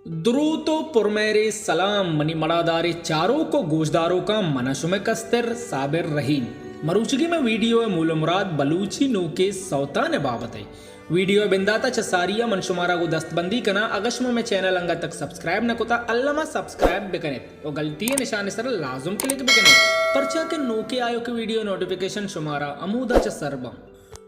दरूतो पुरमेरे सलाम मनी मड़ादारे चारों को गोशदारों का मनशुम कस्तर साबिर रहीम। मरूचगी में वीडियो मूल मुराद बलूची नू के सौतान बाबत है। वीडियो बिंदाता चसारिया मनशुमारा को दस्तबंदी कना अगशम में चैनल अंगा तक सब्सक्राइब न कोता अल्लामा सब्सक्राइब बिकने और गलती निशान सर लाजुम के लिए बिकने परचा के नो के आयो के वीडियो नोटिफिकेशन शुमारा अमूदा चसरबम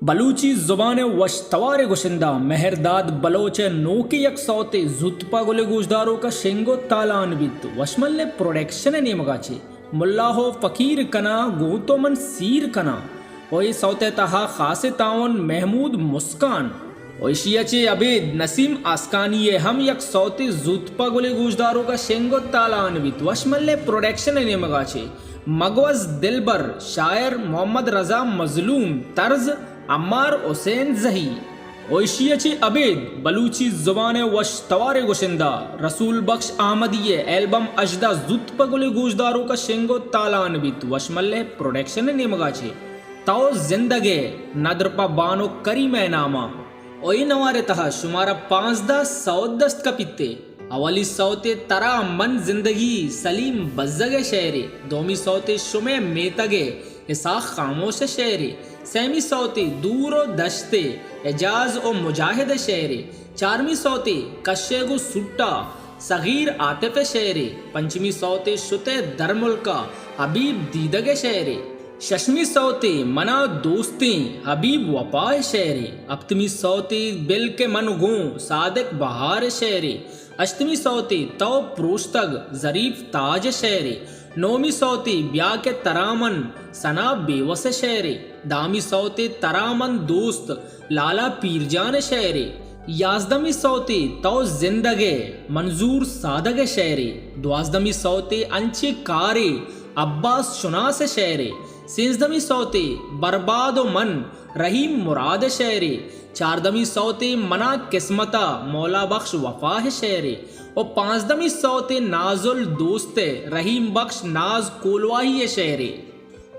बलूची जुबान वशतवार गुशिंदा मेहरदाद बलोच नो के यक सौते जुतपा गुले गुजदारों का शेंगो तालानवित वशमल ने प्रोडक्शन ने मगाचे मुल्ला हो फकीर कना गोतो मन सीर कना ओए सौते तहा खासे तावन महमूद मुस्कान ओशियाचे अबेद नसीम आस्कानी हम यक सौते जुतपा गुले गुजदारों का शेंगो तालानवित वशमल ने प्रोडक्शन ने मगाचे मगवज दिलबर शायर मोहम्मद रजा मजलूम तर्ज अम्मार हुसैन जही ओशियाची अबेद बलूची जुबान वश तवारे गुशिंदा रसूल बख्श ahmadi एल्बम अजदा जुत पगुले गोशदारों का शेंगो तालानवित वशमल्ले प्रोडक्शन ने मगाचे ताओ जिंदगे नदरपा बानो करी मैं नामा ओई नवारे तहा शुमारा 5 सौदस्त का पित्ते अवली सौते तरा मन जिंदगी सलीम बज्जगे शेरे दोमी सौते शुमे मेतगे इसा खामोश शेरे सैमी सौते दूरो दश्ते एजाज और मुजाहिद शेरे चारमी सौते कशेगु सुट्टा सगीर आतिफ शेरे पंचमी सौते शुते दरमुल्का हबीब दीदगे शेरे शशमी सौते मना दोस्ती हबीब वफा शेरे अप्तमी सौते बिल के मन गो सादिक बहार शेरे अष्टमी सौते तो प्रोस्तग जरीफ ताज शेरे नौमी सौते ब्याह के तरामन सना बेवस शेरे दामी सौते तरामन दोस्त लाला पीरजान शेरे याजदमी सौते तो जिंदगे मंजूर सादग शेरे द्वाजदमी सौते अंचे कारे अब्बास शुनास शेरे सिंजदमी सौते बर्बाद मन रहीम मुराद शेरे चारदमी सौते मना किस्मता मौला बख्श वफा है शेरे और पांचदमी सौते नाजुल दोस्ते रहीम बख्श नाज कोलवाही शेरे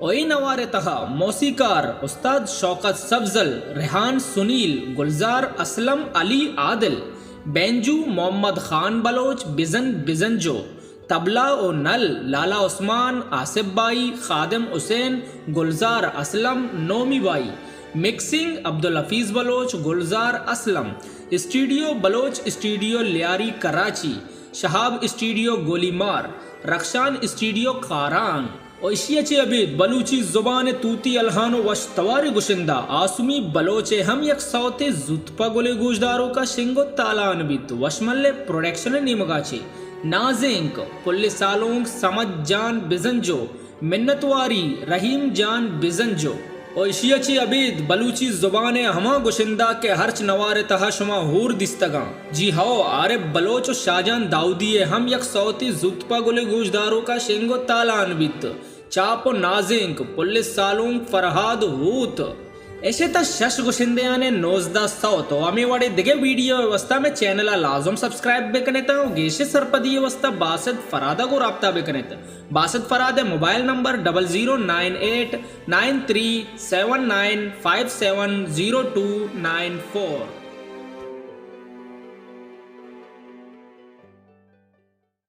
ओई नवारे तहा मौसीकार उस्ताद शौकत सब्जल रेहान सुनील गुलजार असलम अली आदिल बेंजू मोहम्मद खान बलोच बिजन बिजनजो तबला ओ नल लाला उस्मान आसिफ बाई खादिम हुसैन गुलजार असलम नोमी बाई mixing Abdul Hafeez Baloch Gulzar Aslam studio Baloch studio Lyari Karachi Shahab studio Golimar Rakhshan studio कारान ओशियाचे अबीद बलूची जुबान तूती अलहानो वशतवार गुशिंदा आसुमी बलोचे हम यक सौते जुतपा गुले गोशदारों का शिंगो तालानवित वशमल्ले प्रोडक्शन ने मगाचे नाजिंक पुल्ले सालोंग समझ जान बिजनजो मिन्नतवारी रहीम जान बिजनजो ओशियाची अबीद बलूची जुबान हमा गुशिंदा के हर्च नवारे तहा शुमा हूर दिस्तगा जी हाओ आरे बलोच शाजान दाऊदी हम यक सौती जुतपा गुले गोशदारों का शेंगो तालानवित चापो नाजिंक पुल्ले सालोंग फरहाद हूत ऐसे ता शश गुशिंदे ने 1900 तो हमें वाड़े दिगे वीडियो व्यवस्था में चैनल लाजम सब्सक्राइब बेकने ता गेशे सरपदी व्यवस्था बासद फरादा को राब्ता बेकने ता बासद फराद मोबाइल नंबर 00989379570294।